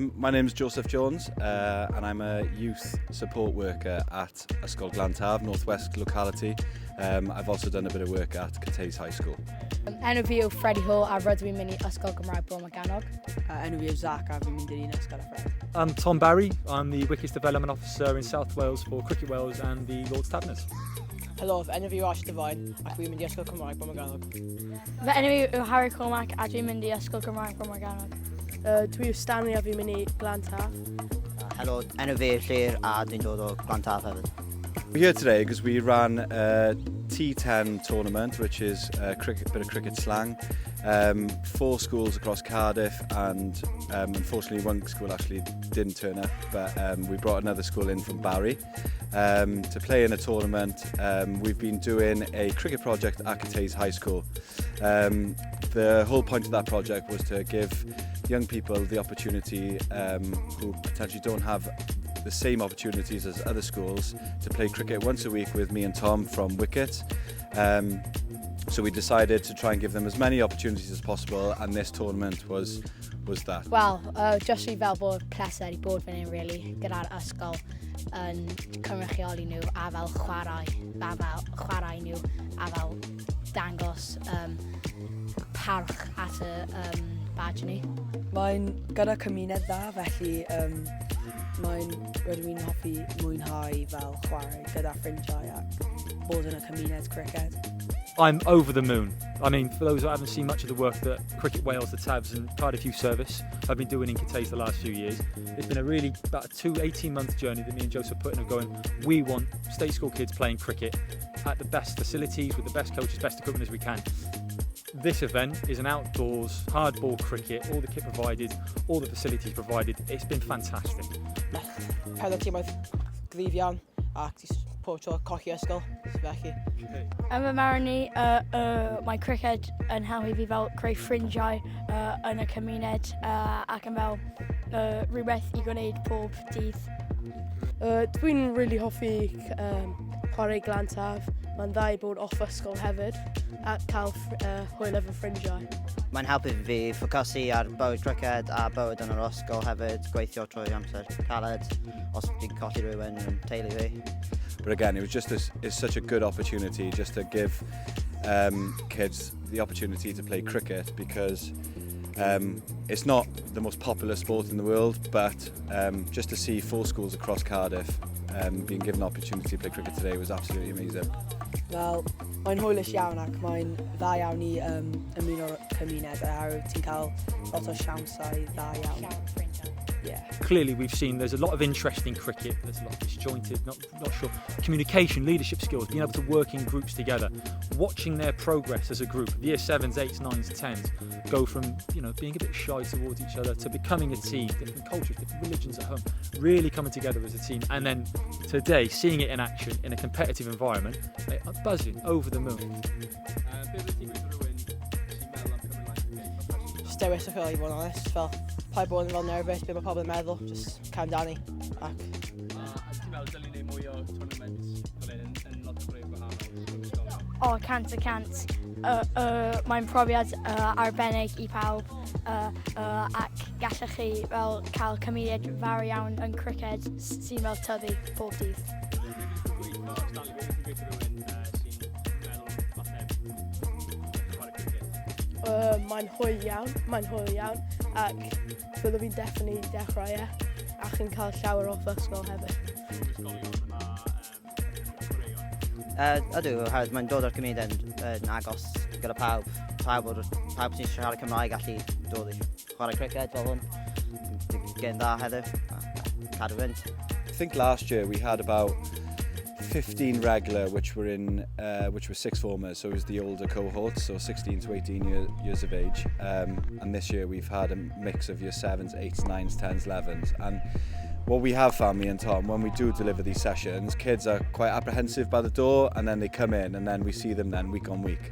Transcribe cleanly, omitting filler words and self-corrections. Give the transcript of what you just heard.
My name's Joseph Jones and I'm a youth support worker at Ysgol Northwest locality. I've also done a bit of work at Caerdydd High School. Enw fi yw Freddie Hall a rydw i'n mynd i Ysgol Gymraeg Bro Maganog. Enw fi yw Zach a fi'n mynd i'r Ysgol a Fred. I'm Tom Barry. I'm the Wickets Development Officer in South Wales for Cricket Wales and the Lord's Taverners. Helo, enw fi yw Ash Devine ac fi'n mynd i Ysgol Cymraeg Bro Maganog. Fy enw fi yw Harry Cormac a dwi'n mynd i Ysgol Gymraeg Bro Maganog. Dwi yw Stanley a fi'n mynd i Glantaf. Helo, enw fi yw Llyr a dwi'n dod o Glantaf hefyd. We're here today because we ran a T10 tournament, which is a bit of cricket slang. 4 schools across Cardiff, and unfortunately one school actually didn't turn up, but we brought another school in from Barry to play in a tournament. We've been doing a cricket project at Caerdydd High School. The whole point of that project was to give young people the opportunity who potentially don't have the same opportunities as other schools to play cricket once a week with me and Tom from Wicket. So we decided to try and give them as many opportunities as possible, and this tournament was that. Wel, jyst fi fel bod pleser I bod fan hyn really gyda'r ysgol yn cynrychioli nhw a fel chwarae nhw a fel dangos parch at y badge ni. Mae'n gyda cymuned dda, felly rydw i'n hoffi mwynhau fel chwarae gyda ffrindiau ac bod yn y cymuned cricket. I'm over the moon. I mean, for those who haven't seen much of the work that Cricket Wales, the Tabs and Cardiff Youth Service have been doing in Caerdydd the last few years, it's been about a 18-month journey that me and Joseph put in of going, we want state school kids playing cricket at the best facilities, with the best coaches, best equipment as we can. This event is an outdoors, hardball cricket, all the kit provided, all the facilities provided. It's been fantastic. Pedwar tîmoedd gryf iawn ac di pob tro colli ysgol, felly. Fy marn i, mae cricket yn helpu fi fel creu ffrindiau yn y cymuned ac yn fel rhywbeth I gwneud pob dydd. Dwi'n really hoffi chwarae Glantaf. Mae'n dda I bod off ysgol hefyd a cael hwyl efo ffrindiau. Mae'n helpu fi ffocysu ar bywyd cricket a bywyd yn yr ysgol hefyd, gweithio trwy amser caled, os dwi'n colli rhywun yn teulu fi. But again, it was just it's such a good opportunity just to give kids the opportunity to play cricket, because it's not the most popular sport in the world, but just to see 4 schools across Cardiff being given the opportunity to play cricket today was absolutely amazing. Wel, mae'n hwylus iawn ac mae'n dda iawn I ymuno'r cymuned a ti'n cael lot o siawnsau dda iawn. Yeah. Clearly we've seen there's a lot of interest in cricket, there's a lot of disjointed, not sure, communication, leadership skills, being able to work in groups together, watching their progress as a group, year 7s, 8s, 9s, 10s, go from being a bit shy towards each other to becoming a team, different cultures, different religions at home, really coming together as a team, and then today seeing it in action in a competitive environment, buzzing, over the moon. Just dewis I fod yn honest, fel pa bod yn fel nervous, be mae pobl yn meddwl, just calm down I. Ac... Ti'n meddwl dylun ni mwy o twrnament fel yn lot o greu gwahanol? O, cant y cant. Mae'n profiad arbennig I pawb ac gallech chi fel cael cymuned fawr iawn yn cricket sy'n fel tyfu pob dydd. Mae'n hwyl iawn ac byddwn fi'n definitely dechrau ac yn cael llawer off ysgol hefyd. Ydw, oherwydd mae'n dod o'r cymuned yn agos gyda pawb. Pawb sy'n siarad Cymraeg gallu dod I chwarae cricket fel hwn. Gen dda heddiw, cadw fynd. I think last year we had about 15 regular, which were 6th formers, so it was the older cohort, so 16 to 18 years of age. And this year we've had a mix of year 7s, 8s, 9s, 10s, 11s. And what we have found, me and Tom, when we do deliver these sessions, kids are quite apprehensive by the door, and then they come in, and then we see them then week on week.